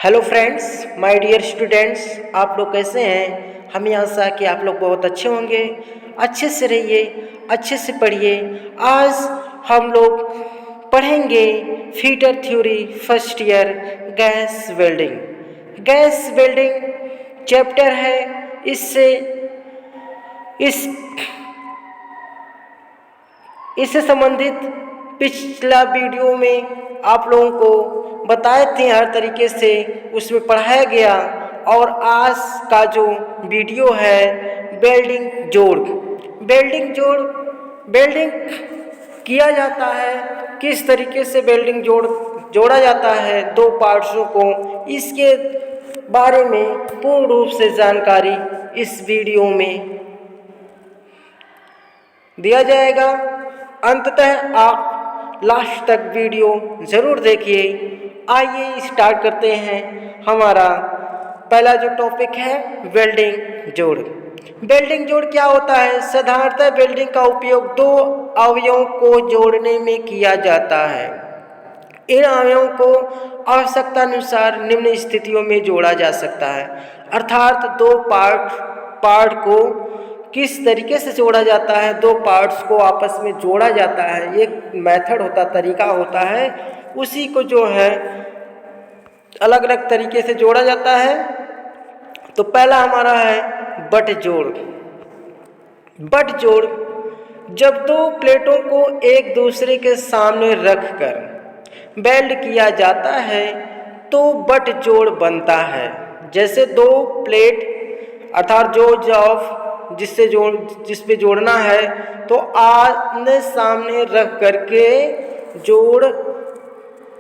Hello friends, my dear students, आप लोग कैसे हैं। हमें आशा है कि आप लोग बहुत अच्छे होंगे। अच्छे से रहिए, अच्छे से पढ़िए। आज हम लोग पढ़ेंगे fitter theory first year gas welding. Gas welding chapter है। इससे इस इससे संबंधित पिछला वीडियो में आप लोगों को बताए थे, हर तरीके से उसमें पढ़ाया गया। और आज का जो वीडियो है वेल्डिंग जोड़। वेल्डिंग किया जाता है, किस तरीके से वेल्डिंग जोड़ा जाता है दो पार्ट्सों को, इसके बारे में पूर्ण रूप से जानकारी इस वीडियो में दिया जाएगा। अंततः आप लास्ट तक वीडियो ज़रूर देखिए। आइए स्टार्ट करते हैं। हमारा पहला जो टॉपिक है वेल्डिंग जोड़। वेल्डिंग जोड़ क्या होता है? साधारणतः वेल्डिंग का उपयोग दो अवयवों को जोड़ने में किया जाता है। इन अवयवों को आवश्यकता अनुसार निम्न स्थितियों में जोड़ा जा सकता है। अर्थात दो पार्ट को किस तरीके से जोड़ा जाता है, दो पार्ट्स को आपस में जोड़ा जाता है, एक मेथड होता, तरीका होता है। उसी को जो है अलग अलग तरीके से जोड़ा जाता है। तो पहला हमारा है बट जोड़। बट जोड़, जब दो प्लेटों को एक दूसरे के सामने रखकर वेल्ड किया जाता है तो बट जोड़ बनता है। जैसे दो प्लेट अर्थात जो जॉब जिस पे जोड़ना है तो आमने सामने रख करके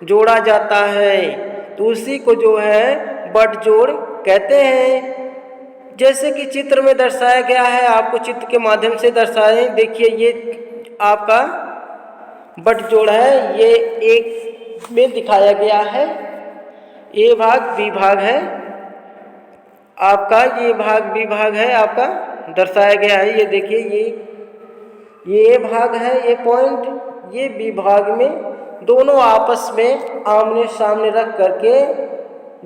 जोड़ा जाता है, तो उसी को जो है बट जोड़ कहते हैं। जैसे कि चित्र में दर्शाया गया है, आपको चित्र के माध्यम से दर्शाएं। देखिए, ये आपका बट जोड़ है, ये एक में दिखाया गया है। ए भाग बी भाग है आपका, ये भाग बी भाग है आपका, दर्शाया गया है। ये देखिए, ये ए भाग है, ये पॉइंट, ये बी भाग में दोनों आपस में आमने सामने रख करके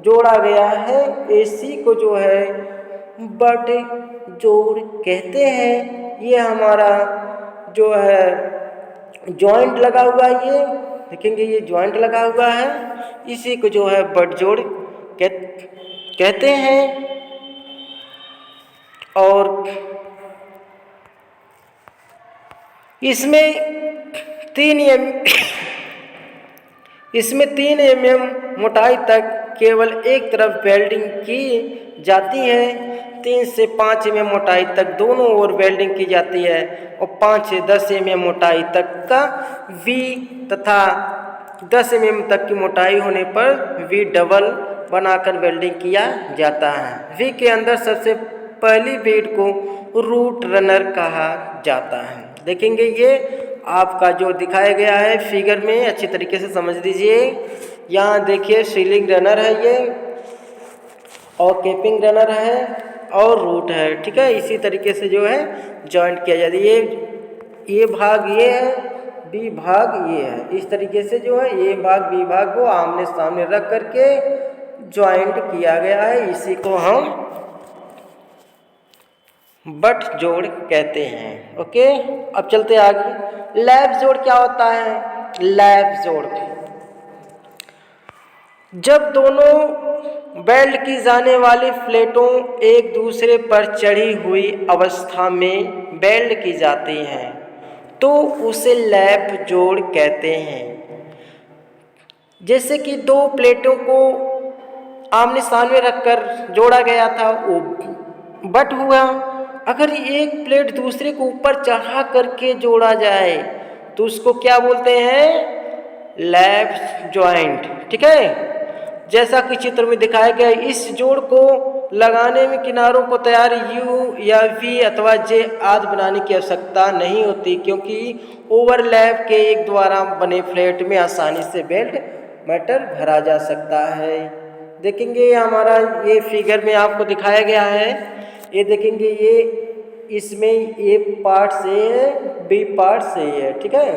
जोड़ा गया है। इसी को जो है बट जोड़ कहते हैं। ये हमारा जो है जॉइंट लगा हुआ है, ये देखेंगे, ये जॉइंट लगा हुआ है। इसी को जो है बट जोड़ कहते हैं। और इसमें 3 mm मोटाई तक केवल एक तरफ वेल्डिंग की जाती है। 3 से 5 mm मोटाई तक दोनों ओर वेल्डिंग की जाती है। और 5 से 10 mm मोटाई तक का वी तथा 10 mm तक की मोटाई होने पर वी डबल बनाकर वेल्डिंग किया जाता है। वी के अंदर सबसे पहली बेड को रूट रनर कहा जाता है। देखेंगे, ये आपका जो दिखाया गया है फिगर में, अच्छी तरीके से समझ लीजिए। यहाँ देखिए सीलिंग रनर है ये, और केपिंग रनर है, और रूट है। ठीक है, इसी तरीके से जो है जॉइंट किया जाता है। ये भाग ये है, बी भाग ये है। इस तरीके से जो है ए भाग बी भाग को आमने सामने रख करके जॉइंट किया गया है। इसी को हम बट जोड़ कहते हैं। ओके, अब चलते आगे। लैब जोड़ क्या होता है? लैब जोड़, जब दोनों वेल्ड की जाने वाली प्लेटों एक दूसरे पर चढ़ी हुई अवस्था में वेल्ड की जाती हैं तो उसे लैब जोड़ कहते हैं। जैसे कि दो प्लेटों को आमने सामने रखकर जोड़ा गया था, वो बट हुआ। अगर एक प्लेट दूसरे को ऊपर चढ़ा करके जोड़ा जाए तो उसको क्या बोलते हैं? Lab joint. ठीक है, जैसा कि चित्र में दिखाया गया, इस जोड़ को लगाने में किनारों को तैयार यू या वी अथवा जे आदि बनाने की आवश्यकता नहीं होती, क्योंकि ओवरलैप के एक द्वारा बने फ्लैट में आसानी से बेल्ट मेटल भरा जा सकता है। देखेंगे हमारा ये फिगर में आपको दिखाया गया है। ये देखेंगे, ये इसमें ए पार्ट से है, बी पार्ट से है। ठीक है,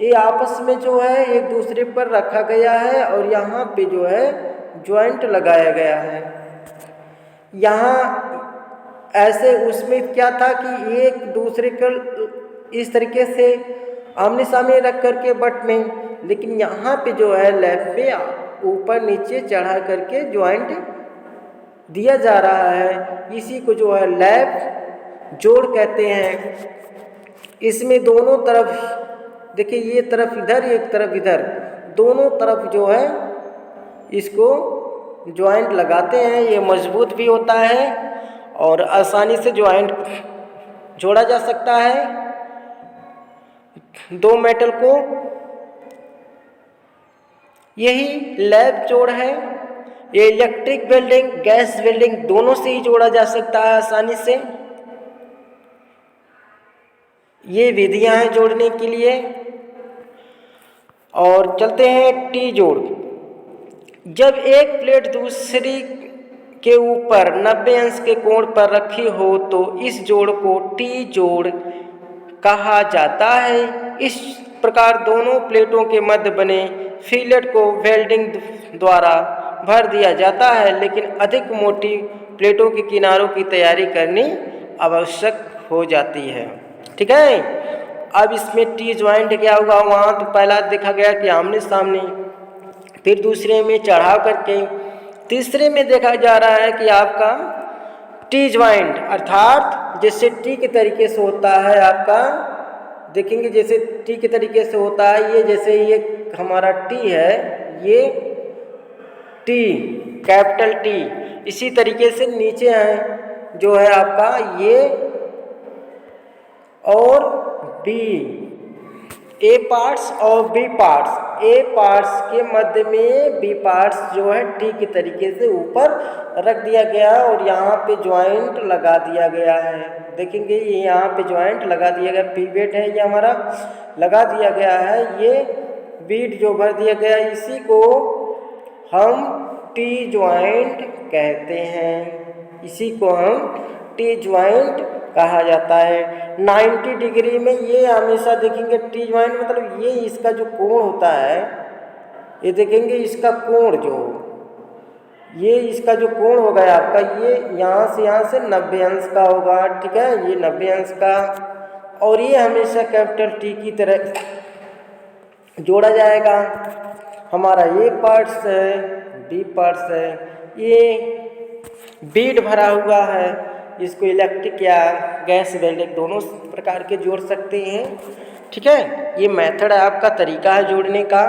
ये आपस में जो है एक दूसरे पर रखा गया है, और यहाँ पे जो है जॉइंट लगाया गया है। यहाँ ऐसे उसमें क्या था कि एक दूसरे को इस तरीके से आमने सामने रख करके बट में, लेकिन यहाँ पे जो है लैब पे ऊपर नीचे चढ़ा करके जॉइंट दिया जा रहा है। इसी को जो है लैब जोड़ कहते हैं। इसमें दोनों तरफ देखिए, ये तरफ इधर एक तरफ इधर, दोनों तरफ जो है इसको जॉइंट लगाते हैं। ये मजबूत भी होता है और आसानी से जॉइंट जोड़ा जा सकता है दो मेटल को। यही लैब जोड़ है। ये इलेक्ट्रिक वेल्डिंग, गैस वेल्डिंग दोनों से ही जोड़ा जा सकता है आसानी से। ये विधियां हैं जोड़ने के लिए। और चलते हैं टी जोड़। जब एक प्लेट दूसरी के ऊपर 90 अंश के कोण पर रखी हो तो इस जोड़ को टी जोड़ कहा जाता है। इस प्रकार दोनों प्लेटों के मध्य बने फिलेट को वेल्डिंग द्वारा भर दिया जाता है, लेकिन अधिक मोटी प्लेटों के किनारों की तैयारी करनी आवश्यक हो जाती है। ठीक है। अब इसमें टी ज्वाइंट क्या होगा, वहाँ तो पहला देखा गया कि आमने सामने, फिर दूसरे में चढ़ाव करके, तीसरे में देखा जा रहा है कि आपका टी ज्वाइंट, अर्थात जैसे टी के तरीके से होता है आपका, देखेंगे जैसे टी के तरीके से होता है। ये जैसे ये हमारा टी है, ये टी कैपिटल टी, इसी तरीके से नीचे है जो है आपका ये और बी, ए पार्ट्स और बी पार्ट्स। ए पार्ट्स के मध्य में बी पार्ट्स जो है टी के तरीके से ऊपर रख दिया गया और यहाँ पे ज्वाइंट लगा दिया गया है। देखेंगे ये यहाँ पे ज्वाइंट लगा दिया गया, पीवेट है ये हमारा, लगा दिया गया है। ये बीट जो भर दिया गया, इसी को हम टी ज्वाइंट कहते हैं। इसी को हम टी ज्वाइंट कहा जाता है। 90 डिग्री में ये हमेशा देखेंगे टी ज्वाइंट, मतलब ये इसका जो कोण होता है, ये देखेंगे इसका कोण जो, ये इसका जो कोण होगा आपका, ये यहाँ से 90 अंश का होगा। ठीक है, ये 90 अंश का, और ये हमेशा कैपिटल टी की तरह जोड़ा जाएगा। हमारा ये पार्ट्स है, बी पार्ट्स है, ये बीड भरा हुआ है, इसको इलेक्ट्रिक या गैस वेल्डिंग दोनों प्रकार के जोड़ सकते हैं। ठीक है, ये मेथड है आपका, तरीका है जोड़ने का,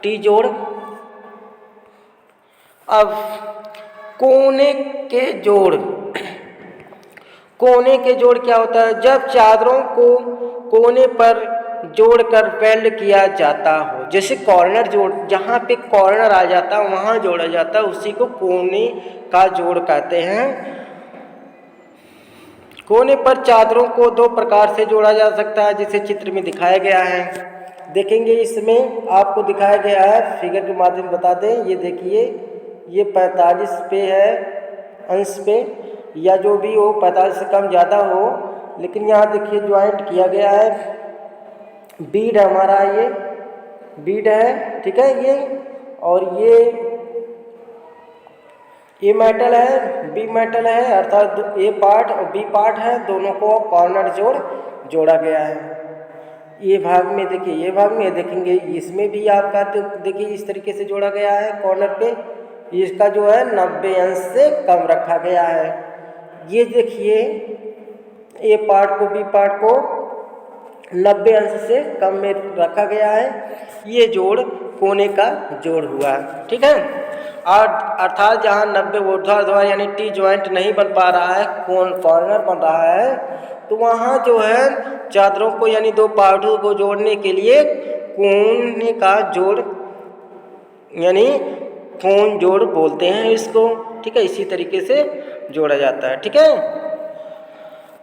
टी जोड़। अब कोने के जोड़। कोने के जोड़ क्या होता है, जब चादरों को कोने पर जोड़कर वेल्ड किया जाता हो, जैसे कॉर्नर जोड़, जहाँ पे कॉर्नर आ जाता है वहाँ जोड़ा जाता है, उसी को कोने का जोड़ कहते हैं। कोने पर चादरों को दो प्रकार से जोड़ा जा सकता है, जिसे चित्र में दिखाया गया है। देखेंगे इसमें आपको दिखाया गया है, फिगर के माध्यम बता दें। ये देखिए, ये 45 पे है अंश पे, या जो भी हो 45 से कम ज़्यादा हो, लेकिन यहाँ देखिए ज्वाइंट किया गया है। बीड हमारा ये बीड है, ठीक है ये, और ये मेटल है, बी मेटल है, अर्थात ए पार्ट और बी पार्ट है, दोनों को कॉर्नर जोड़ा गया है। ये भाग में देखिए, ये भाग में देखेंगे इसमें भी आपका तो देखिए इस तरीके से जोड़ा गया है कॉर्नर पे, इसका जो है 90 अंश से कम रखा गया है। ये देखिए ए पार्ट को बी पार्ट को 90 अंश से कम में रखा गया है। ये जोड़ कोने का जोड़ हुआ, ठीक है। और अर्थात जहाँ 90 ऊर्ध्वाधर यानी टी ज्वाइंट नहीं बन पा रहा है, कॉर्नर बन रहा है, तो वहाँ जो है चादरों को यानी दो पार्टों को जोड़ने के लिए कोने का जोड़ यानी कोण जोड़ बोलते हैं इसको, ठीक है। इसी तरीके से जोड़ा जाता है, ठीक है।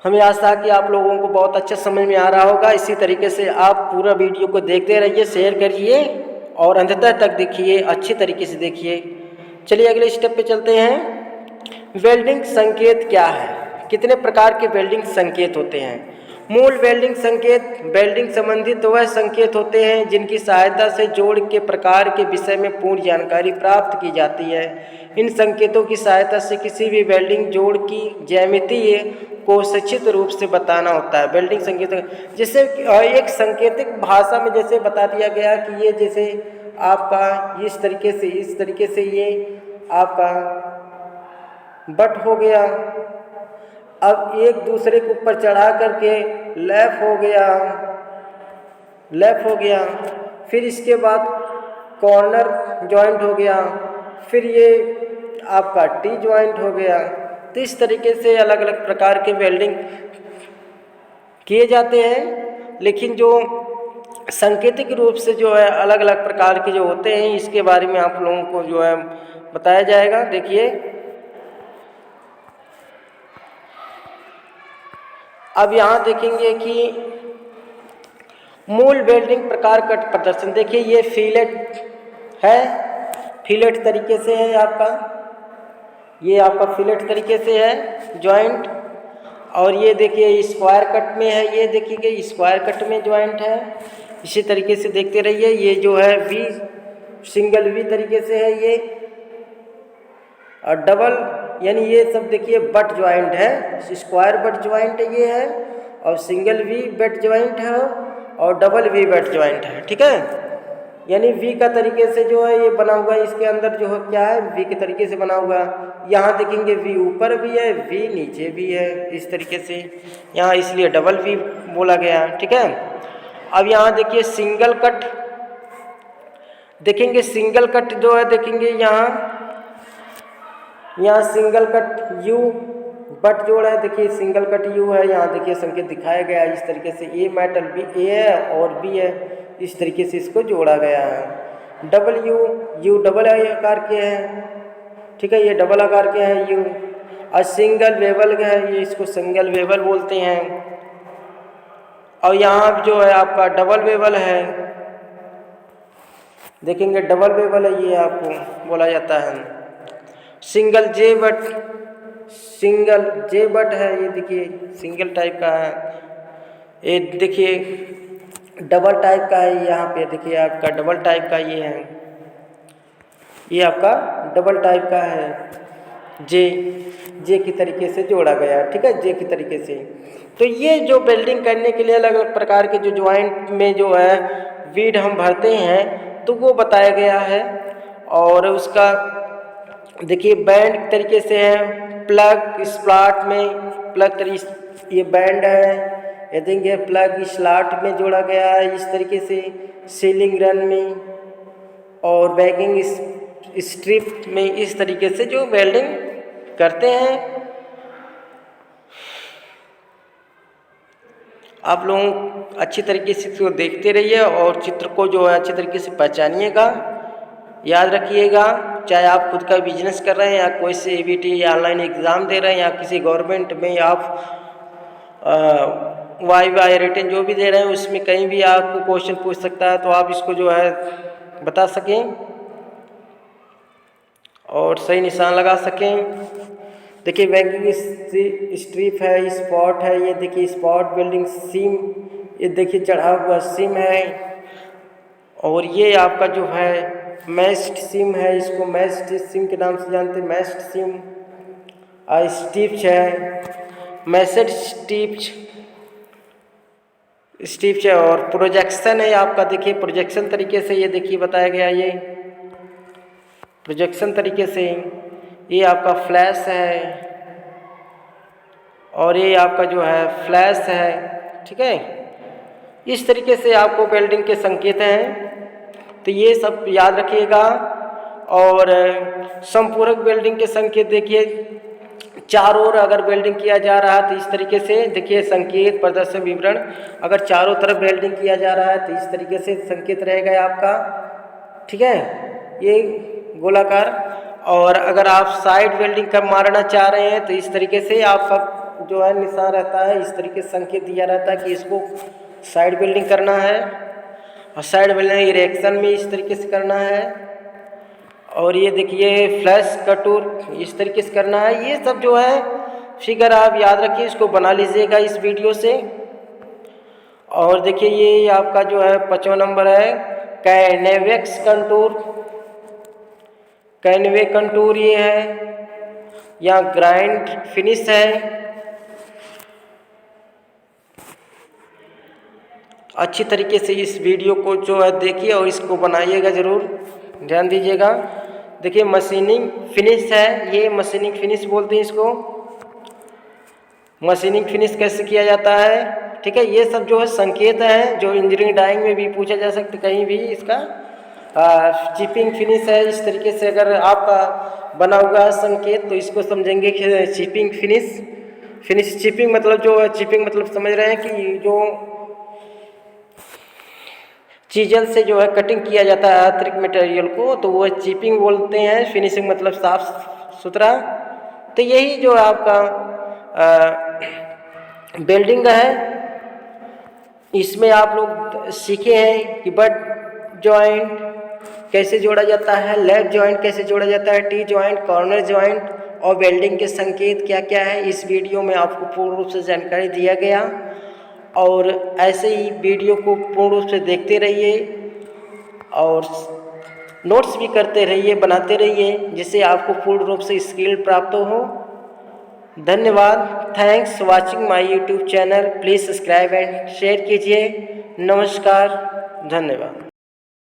हमें आशा है कि आप लोगों को बहुत अच्छा समझ में आ रहा होगा। इसी तरीके से आप पूरा वीडियो को देखते रहिए, शेयर करिए और अंततः तक देखिए, अच्छी तरीके से देखिए। चलिए अगले स्टेप पे चलते हैं। वेल्डिंग संकेत क्या है, कितने प्रकार के वेल्डिंग संकेत होते हैं। मूल वेल्डिंग संकेत वेल्डिंग संबंधित वह संकेत होते हैं जिनकी सहायता से जोड़ के प्रकार के विषय में पूर्ण जानकारी प्राप्त की जाती है। इन संकेतों की सहायता से किसी भी वेल्डिंग जोड़ की ज्यामितीय को सचित रूप से बताना होता है। वेल्डिंग संकेत जैसे एक सांकेतिक भाषा में जैसे बता दिया गया कि ये जैसे आपका इस तरीके से ये आपका बट हो गया, अब एक दूसरे के ऊपर चढ़ा करके लैप हो गया, फिर इसके बाद कॉर्नर जॉइंट हो गया, फिर ये आपका टी जॉइंट हो गया। तो इस तरीके से अलग अलग प्रकार के वेल्डिंग किए जाते हैं। लेकिन जो सांकेतिक रूप से जो है अलग अलग प्रकार के जो होते हैं इसके बारे में आप लोगों को जो है बताया जाएगा। देखिए अब यहाँ देखेंगे कि मूल वेल्डिंग प्रकार का प्रदर्शन। देखिए ये फिलेट है, फिलेट तरीके से है आपका, ये आपका फिलेट तरीके से है जॉइंट। और ये देखिए स्क्वायर कट में है, ये देखिए स्क्वायर कट में जॉइंट है। इसी तरीके से देखते रहिए। ये जो है वी सिंगल वी तरीके से है ये, और डबल यानी ये सब देखिए बट ज्वाइंट है, स्क्वायर बट ज्वाइंट ये है, और सिंगल वी बट ज्वाइंट है, और डबल वी बट ज्वाइंट है। ठीक है, यानी वी का तरीके से जो है ये बना हुआ है, इसके अंदर जो है क्या है वी के तरीके से बना हुआ है। यहाँ देखेंगे वी ऊपर भी है, वी नीचे भी है, इस तरीके से यहाँ इसलिए डबल वी बोला गया। ठीक है, अब यहाँ देखिए सिंगल कट देखेंगे, सिंगल कट जो है देखेंगे यहाँ सिंगल कट यू बट जोड़ है, देखिए सिंगल कट यू है, यहाँ देखिए संकेत दिखाया गया है इस तरीके से, ए मेटल भी ए है और बी है, इस तरीके से इसको जोड़ा गया है। डबल यू डबल आकार के हैं। ठीक है, ये डबल आकार के हैं यू। और सिंगल वेबल है, ये इसको सिंगल वेबल बोलते हैं। और यहाँ जो है आपका डबल वेबल है, देखेंगे डबल वेबल है, ये आपको बोला जाता है। सिंगल जे बट है, ये देखिए सिंगल टाइप का है। ये देखिए डबल टाइप का है, यहाँ पे देखिए आपका डबल टाइप का ये है, ये आपका डबल टाइप का है। जे की तरीके से जोड़ा गया। ठीक है, जे की तरीके से। तो ये जो वेल्डिंग करने के लिए अलग अलग प्रकार के जो ज्वाइंट में जो है वीड हम भरते हैं तो वो बताया गया है। और उसका देखिए बैंड तरीके से है, प्लग स्लॉट में ये बैंड है, ये देंगे प्लग स्लॉट में जोड़ा गया है इस तरीके से, सीलिंग रन में और बैगिंग स्ट्रिप में, इस तरीके से जो वेल्डिंग करते हैं। आप लोग अच्छी तरीके से इसको देखते रहिए और चित्र को जो है अच्छी तरीके से पहचानिएगा, याद रखिएगा। चाहे आप खुद का बिजनेस कर रहे हैं या कोई से ABT या ऑनलाइन एग्ज़ाम दे रहे हैं या किसी गवर्नमेंट में आप वाई रिटन जो भी दे रहे हैं उसमें कहीं भी आपको क्वेश्चन पूछ सकता है, तो आप इसको जो है बता सकें और सही निशान लगा सकें। देखिए बैंकिंग स्ट्रिप है, स्पॉट है, ये देखिए स्पॉट वेल्डिंग सीम, ये देखिए चढ़ा हुआ सीम है। और ये आपका जो है मैस्ड सिम है, इसको मैस्ड सिम के नाम से जानते हैं, मैस्ड सिम। स्टिप्स है, मैसेड स्टिप्स है। और प्रोजेक्शन है आपका, देखिए प्रोजेक्शन तरीके से ये देखिए बताया गया, ये प्रोजेक्शन तरीके से। ये आपका फ्लैश है और ये आपका जो है फ्लैश है। ठीक है, इस तरीके से आपको वेल्डिंग के संकेत हैं, तो ये सब याद रखिएगा। और संपूरक वेल्डिंग के संकेत देखिए, चारों ओर अगर वेल्डिंग किया जा रहा है तो इस तरीके से देखिए संकेत प्रदर्शन विवरण, अगर चारों तरफ वेल्डिंग किया जा रहा है तो इस तरीके से संकेत रहेगा आपका। ठीक है, ये गोलाकार। और अगर आप साइड वेल्डिंग का मारना चाह रहे हैं तो इस तरीके से आपका जो है निशान रहता है, इस तरीके से संकेत दिया रहता है कि इसको साइड वेल्डिंग करना है। और साइड वेल्डिंग इरेक्शन में इस तरीके से करना है। और ये देखिए फ्लैश कटूर इस तरीके से करना है। ये सब जो है फिगर आप याद रखिए, इसको बना लीजिएगा इस वीडियो से। और देखिए ये आपका जो है 5वां नंबर है कैनवेक्स कंटूर। कैनवे कंटूर ये है, या ग्राइंड फिनिश है। अच्छी तरीके से इस वीडियो को जो है देखिए और इसको बनाइएगा ज़रूर, ध्यान दीजिएगा। देखिए मशीनिंग फिनिश है, ये मशीनिंग फिनिश बोलते हैं इसको। मशीनिंग फिनिश कैसे किया जाता है, ठीक है। ये सब जो है संकेत हैं जो इंजीनियरिंग ड्राइंग में भी पूछा जा सकता है कहीं भी। इसका चिपिंग फिनिश है। इस तरीके से अगर आपका बना हुआ है संकेत तो इसको समझेंगे कि चिपिंग फिनिश। फिनिश चिपिंग मतलब जो है, चिपिंग मतलब समझ रहे हैं कि जो चीजल से जो है कटिंग किया जाता है अतिरिक्त मटेरियल को, तो वो चिपिंग बोलते हैं। फिनिशिंग मतलब साफ सुथरा। तो यही जो आपका वेल्डिंग है, इसमें आप लोग सीखे हैं कि बट जॉइंट कैसे जोड़ा जाता है, लेग जॉइंट कैसे जोड़ा जाता है, टी जॉइंट, कॉर्नर जॉइंट और वेल्डिंग के संकेत क्या क्या है। इस वीडियो में आपको पूर्ण रूप से जानकारी दिया गया। और ऐसे ही वीडियो को पूर्ण रूप से देखते रहिए और नोट्स भी करते रहिए, बनाते रहिए, जिससे आपको पूर्ण रूप से स्किल प्राप्त हो। धन्यवाद। Thanks watching my YouTube channel. Please subscribe and share कीजिए। नमस्कार, धन्यवाद।